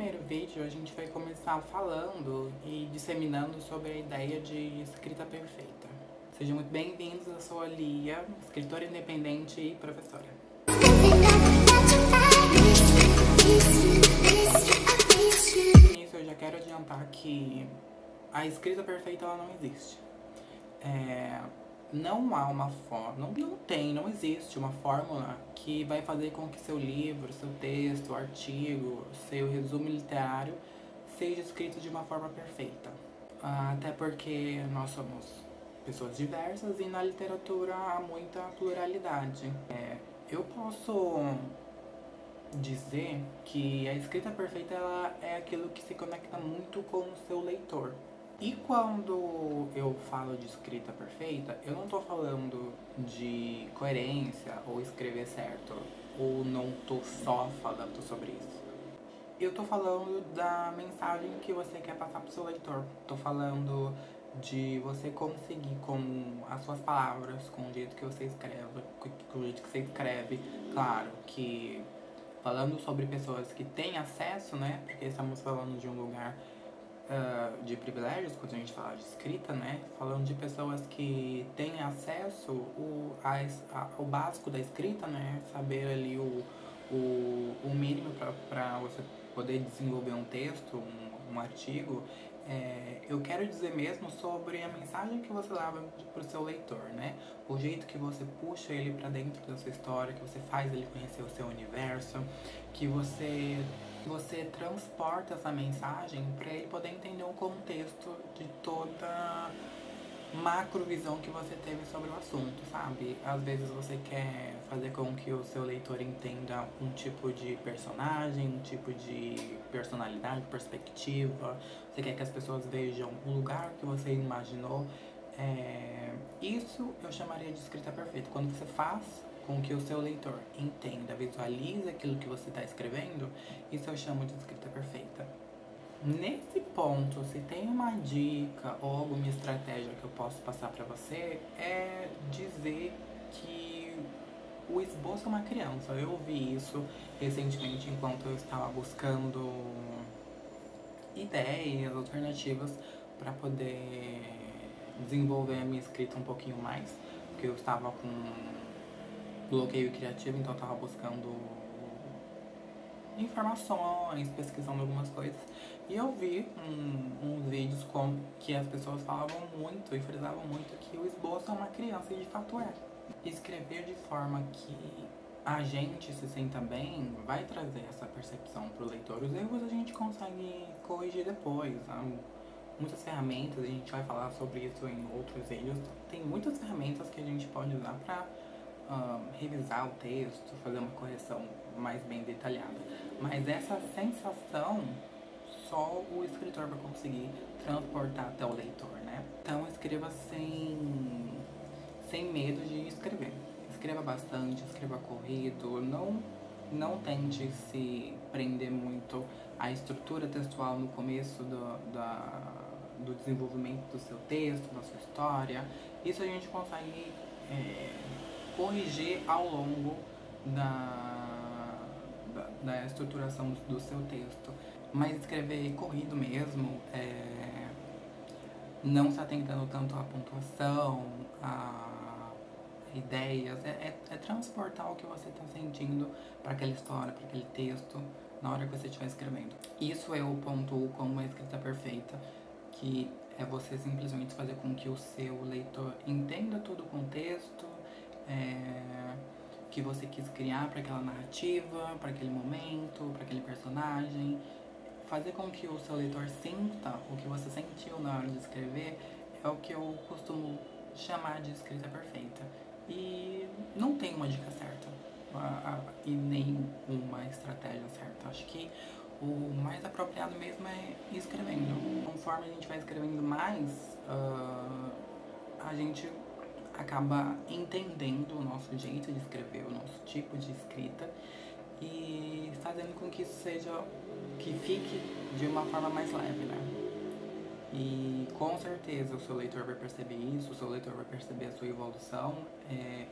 primeiro vídeo, a gente vai começar falando e disseminando sobre a ideia de escrita perfeita. Sejam muito bem-vindos, eu sou a Lia, escritora independente e professora. No início, eu já quero adiantar que a escrita perfeita ela não existe. Não há uma forma, não existe uma fórmula que vai fazer com que seu livro, seu texto, artigo, seu resumo literário seja escrito de uma forma perfeita. Até porque nós somos pessoas diversas e na literatura há muita pluralidade. Eu posso dizer que a escrita perfeita ela é aquilo que se conecta muito com o seu leitor. E quando eu falo de escrita perfeita, eu não tô falando de coerência ou escrever certo, ou não tô só falando sobre isso. Eu tô falando da mensagem que você quer passar pro seu leitor. Tô falando de você conseguir com as suas palavras, com o jeito que você escreve, claro que falando sobre pessoas que têm acesso, né? Porque estamos falando de um lugar de privilégios, quando a gente fala de escrita, né? Falando de pessoas que têm acesso ao básico da escrita, né? Saber ali o mínimo para você poder desenvolver um texto, um artigo. Eu quero dizer mesmo sobre a mensagem que você leva para o seu leitor, né? O jeito que você puxa ele para dentro da sua história, que você faz ele conhecer o seu universo, que você transporta essa mensagem para ele poder entender o contexto de toda macrovisão que você teve sobre o assunto, sabe? Às vezes você quer fazer com que o seu leitor entenda um tipo de personagem, um tipo de personalidade, perspectiva. Você quer que as pessoas vejam o lugar que você imaginou. Isso eu chamaria de escrita perfeita. Quando você faz com que o seu leitor entenda, visualize aquilo que você está escrevendo, isso eu chamo de escrita perfeita. Nesse ponto, se tem uma dica ou alguma estratégia que eu posso passar para você, é dizer que o esboço é uma criança. Eu ouvi isso recentemente enquanto eu estava buscando ideias, alternativas para poder desenvolver a minha escrita um pouquinho mais, porque eu estava com bloqueio criativo, então eu estava buscando informações, pesquisando algumas coisas. E eu vi uns vídeos que as pessoas falavam muito e frisavam muito que o esboço é uma criança, e de fato é. Escrever de forma que a gente se sinta bem vai trazer essa percepção para o leitor. Os erros a gente consegue corrigir depois. Muitas ferramentas, a gente vai falar sobre isso em outros vídeos. Tem muitas ferramentas que a gente pode usar para revisar o texto, fazer uma correção mais bem detalhada. Mas essa sensação só o escritor vai conseguir transportar até o leitor, né? Então escreva sem medo de escrever. Escreva bastante, escreva corrido, não tente se prender muito à estrutura textual no começo do desenvolvimento do seu texto, da sua história. Isso a gente consegue corrigir ao longo da estruturação do seu texto. Mas escrever corrido mesmo, não se atentando tanto à pontuação, a ideias, transportar o que você está sentindo para aquela história, para aquele texto, na hora que você estiver escrevendo. Isso eu pontuo como uma escrita perfeita, que é você simplesmente fazer com que o seu leitor entenda todo o contexto que você quis criar para aquela narrativa, para aquele momento, para aquele personagem. Fazer com que o seu leitor sinta o que você sentiu na hora de escrever é o que eu costumo chamar de escrita perfeita. E não tem uma dica certa e nem uma estratégia certa. Acho que o mais apropriado mesmo é ir escrevendo. Conforme a gente vai escrevendo mais, a gente acaba entendendo o nosso jeito de escrever, o nosso tipo de escrita e fazendo com que isso que fique de uma forma mais leve, né? E com certeza o seu leitor vai perceber isso, o seu leitor vai perceber a sua evolução.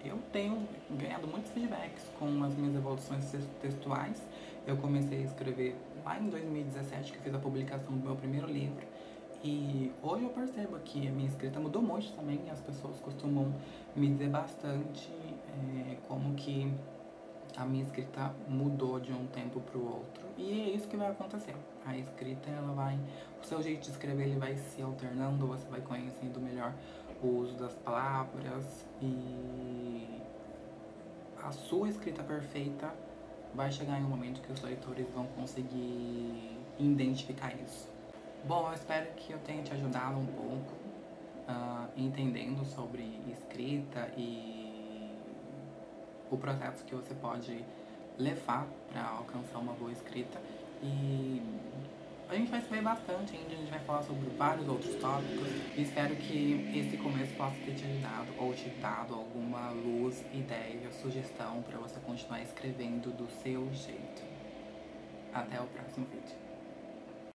Eu tenho ganhado muitos feedbacks com as minhas evoluções textuais. Eu comecei a escrever lá em 2017 que eu fiz a publicação do meu primeiro livro. E hoje eu percebo que a minha escrita mudou muito também. As pessoas costumam me dizer bastante como que a minha escrita mudou de um tempo para o outro. E é isso que vai acontecer. A escrita, ela vai... O seu jeito de escrever, ele vai se alternando, você vai conhecendo melhor o uso das palavras. E a sua escrita perfeita vai chegar em um momento que os leitores vão conseguir identificar isso. Bom, eu espero que eu tenha te ajudado um pouco, entendendo sobre escrita e o processo que você pode levar para alcançar uma boa escrita. E a gente vai se ver bastante ainda, a gente vai falar sobre vários outros tópicos. E espero que esse começo possa ter te ajudado ou te dado alguma luz, ideia, sugestão para você continuar escrevendo do seu jeito. Até o próximo vídeo.